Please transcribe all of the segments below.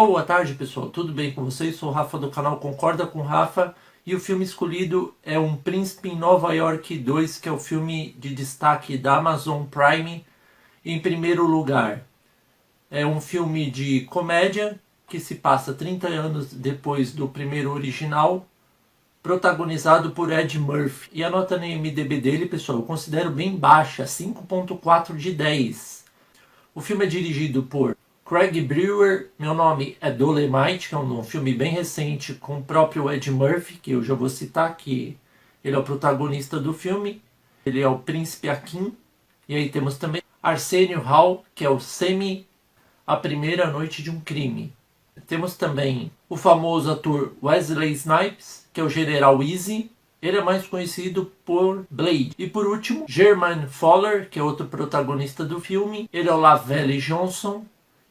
Boa tarde, pessoal. Tudo bem com vocês? Sou o Rafa do canal Concorda com Rafa e o filme escolhido é Um Príncipe em Nova York 2, que é o filme de destaque da Amazon Prime. Em primeiro lugar, é um filme de comédia que se passa 30 anos depois do primeiro original, protagonizado por Ed Murphy. E a nota no IMDb dele, pessoal, eu considero bem baixa, 5.4 de 10. O filme é dirigido por Craig Brewer. Meu nome é Dolemite, que é um filme bem recente com o próprio Ed Murphy, que eu já vou citar, que ele é o protagonista do filme. Ele é o Príncipe Akin. E aí temos também Arsenio Hall, que é o Semi, A Primeira Noite de um Crime. Temos também o famoso ator Wesley Snipes, que é o General Easy. Ele é mais conhecido por Blade. E por último, Jermaine Fowler, que é outro protagonista do filme. Ele é o Lavelle Johnson.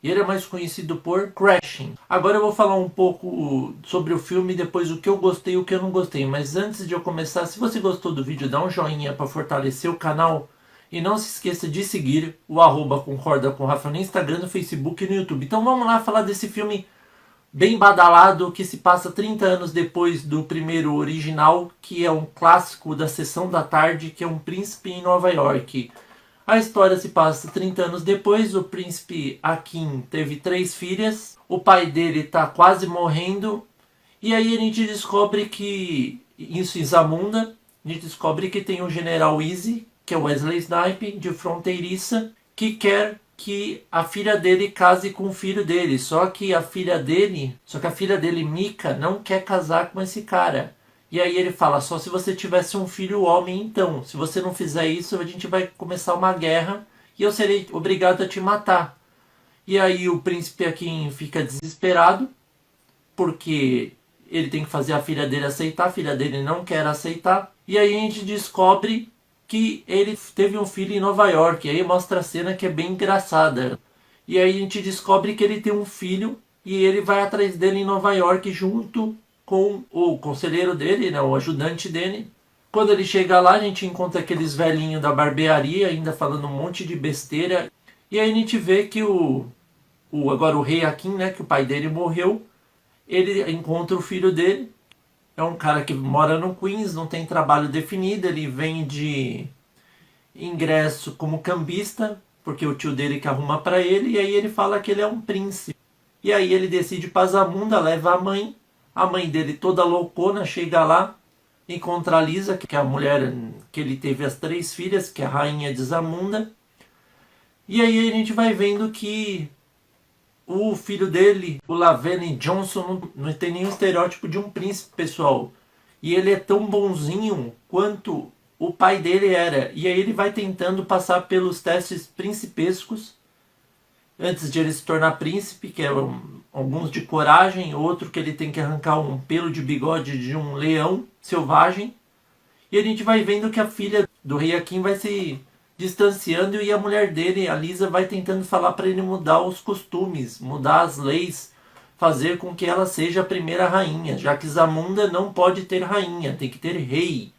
E ele é mais conhecido por Crashing. Agora eu vou falar um pouco sobre o filme, depois o que eu gostei e o que eu não gostei. Mas antes de eu começar, se você gostou do vídeo, dá um joinha para fortalecer o canal. E não se esqueça de seguir o @Concorda com Rafa no Instagram, no Facebook e no YouTube. Então vamos lá falar desse filme bem badalado, que se passa 30 anos depois do primeiro original, que é um clássico da sessão da tarde, que é Um Príncipe em Nova York. A história se passa 30 anos depois. O príncipe Akin teve 3 filhas, o pai dele está quase morrendo, e aí a gente descobre que, isso em Zamunda, a gente descobre que tem o General Easy, que é o Wesley Snipes, de Fronteiriça, que quer que a filha dele case com o filho dele. Só que a filha dele, Mika, não quer casar com esse cara. E aí ele fala: só se você tivesse um filho homem, então. Se você não fizer isso, a gente vai começar uma guerra e eu serei obrigado a te matar. E aí o príncipe Akin fica desesperado, porque ele tem que fazer a filha dele aceitar, a filha dele não quer aceitar. E aí a gente descobre que ele teve um filho em Nova York. E aí mostra a cena que é bem engraçada. E aí a gente descobre que ele tem um filho e ele vai atrás dele em Nova York junto com o conselheiro dele, né, o ajudante dele. Quando ele chega lá, a gente encontra aqueles velhinhos da barbearia ainda falando um monte de besteira. E aí a gente vê que agora o rei Akin, né, que o pai dele morreu, ele encontra o filho dele. É um cara que mora no Queens, não tem trabalho definido, ele vende ingresso como cambista, porque o tio dele que arruma pra ele, e aí ele fala que ele é um príncipe. E aí ele decide ir pra Zamunda, leva a mãe dele toda loucona, chega lá, encontra a Lisa, que é a mulher que ele teve as 3 filhas, que é a rainha de Zamunda. E aí a gente vai vendo que o filho dele, o Lavelle Johnson, não tem nenhum estereótipo de um príncipe, pessoal. E ele é tão bonzinho quanto o pai dele era. E aí ele vai tentando passar pelos testes principescos antes de ele se tornar príncipe, que é alguns de coragem, outro que ele tem que arrancar um pelo de bigode de um leão selvagem. E a gente vai vendo que a filha do rei Akin vai se distanciando e a mulher dele, a Lisa, vai tentando falar para ele mudar os costumes, mudar as leis, fazer com que ela seja a primeira rainha, já que Zamunda não pode ter rainha, tem que ter rei.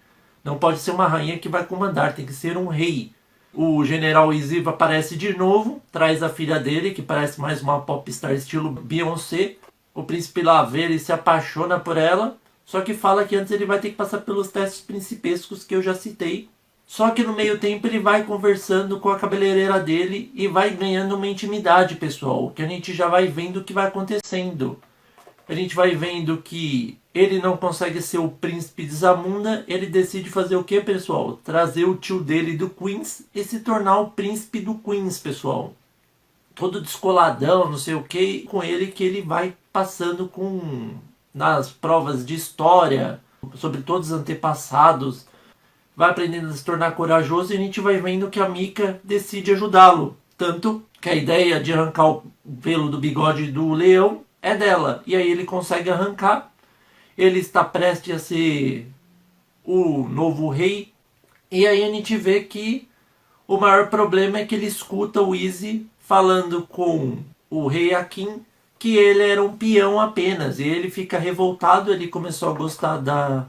Não pode ser uma rainha que vai comandar, tem que ser um rei. O General Easy aparece de novo, traz a filha dele, que parece mais uma popstar estilo Beyoncé. O príncipe Lavelle se apaixona por ela, só que fala que antes ele vai ter que passar pelos testes principescos que eu já citei. Só que no meio tempo ele vai conversando com a cabeleireira dele e vai ganhando uma intimidade, pessoal, que a gente já vai vendo o que vai acontecendo. A gente vai vendo que ele não consegue ser o príncipe de Zamunda, ele decide fazer o que, pessoal? Trazer o tio dele do Queens e se tornar o príncipe do Queens, pessoal. Todo descoladão, não sei o que, com ele que ele vai passando nas provas de história, sobre todos os antepassados, vai aprendendo a se tornar corajoso, e a gente vai vendo que a Mika decide ajudá-lo. Tanto que a ideia de arrancar o pelo do bigode do leão é dela. E aí ele consegue arrancar. Ele está prestes a ser o novo rei. E aí a gente vê que o maior problema é que ele escuta o Easy falando com o rei Akin que ele era um peão apenas. E ele fica revoltado, ele começou a gostar da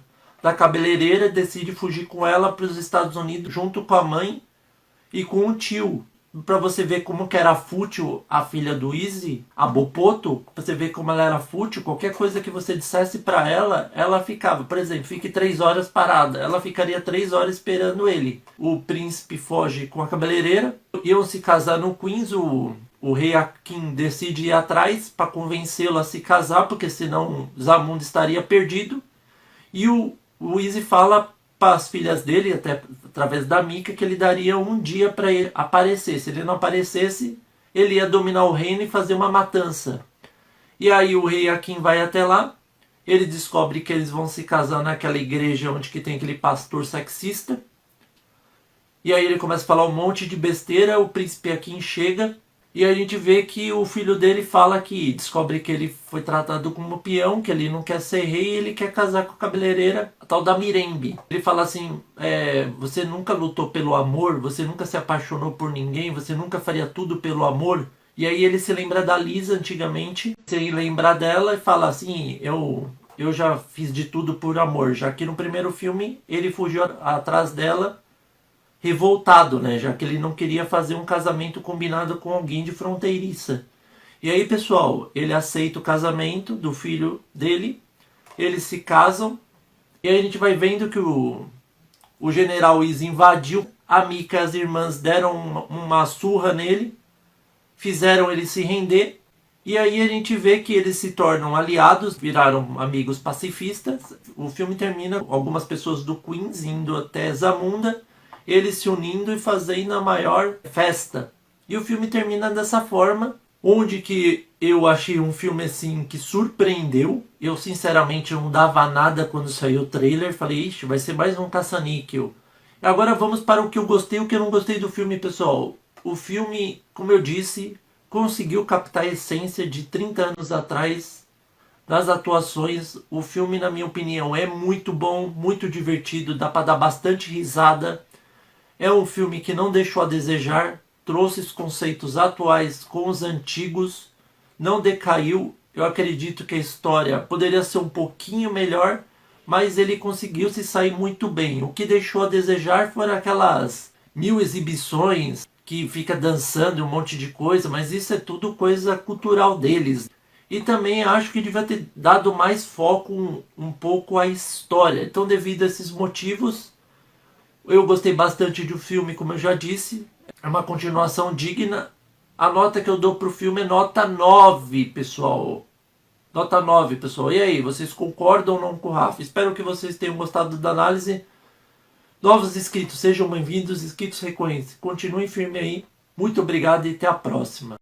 cabeleireira, decide fugir com ela para os Estados Unidos junto com a mãe e com o tio. pra você ver como que era fútil a filha do Izzy, a Bopoto, pra você ver como ela era fútil, qualquer coisa que você dissesse pra ela, ela ficava, por exemplo, fique 3 horas parada, ela ficaria 3 horas esperando ele. O príncipe foge com a cabeleireira, iam se casar no Queens, o rei Akin decide ir atrás para convencê-lo a se casar, porque senão Zamunda estaria perdido. E o Izzy fala para as filhas dele, até através da Mika, que ele daria um dia para ele aparecer. Se ele não aparecesse, ele ia dominar o reino e fazer uma matança. E aí o rei Akin vai até lá, ele descobre que eles vão se casar naquela igreja onde que tem aquele pastor sexista. E aí ele começa a falar um monte de besteira, o príncipe Akin chega e a gente vê que o filho dele fala que descobre que ele foi tratado como peão, que ele não quer ser rei e ele quer casar com a cabeleireira, a tal da Mirembe. Ele fala assim, você nunca lutou pelo amor, você nunca se apaixonou por ninguém, você nunca faria tudo pelo amor. E aí ele se lembra da Lisa antigamente, se lembra dela e fala assim, eu já fiz de tudo por amor, já que no primeiro filme ele fugiu atrás dela revoltado, né? Já que ele não queria fazer um casamento combinado com alguém de fronteiriça. E aí, pessoal, ele aceita o casamento do filho dele, eles se casam, e aí a gente vai vendo que o general Izzy invadiu, a Mika e as irmãs deram uma surra nele, fizeram ele se render, e aí a gente vê que eles se tornam aliados, viraram amigos pacifistas. O filme termina com algumas pessoas do Queens indo até Zamunda, eles se unindo e fazendo a maior festa. E o filme termina dessa forma, onde que eu achei um filme assim que surpreendeu. Eu sinceramente não dava nada quando saiu o trailer, falei, ixi, vai ser mais um caça-níquel. Agora vamos para o que eu gostei e o que eu não gostei do filme, pessoal. O filme, como eu disse, conseguiu captar a essência de 30 anos atrás das atuações. O filme, na minha opinião, é muito bom, muito divertido, dá para dar bastante risada. É um filme que não deixou a desejar, trouxe os conceitos atuais com os antigos, não decaiu. Eu acredito que a história poderia ser um pouquinho melhor, mas ele conseguiu se sair muito bem. O que deixou a desejar foram aquelas 1000 exibições que fica dançando um monte de coisa, mas isso é tudo coisa cultural deles. E também acho que devia ter dado mais foco um pouco à história. Então, devido a esses motivos, eu gostei bastante do filme, como eu já disse. É uma continuação digna. A nota que eu dou pro filme é nota 9, pessoal. Nota 9, pessoal. E aí, vocês concordam ou não com o Rafa? Espero que vocês tenham gostado da análise. Novos inscritos, sejam bem-vindos. Inscritos recorrentes, continuem firme aí. Muito obrigado e até a próxima.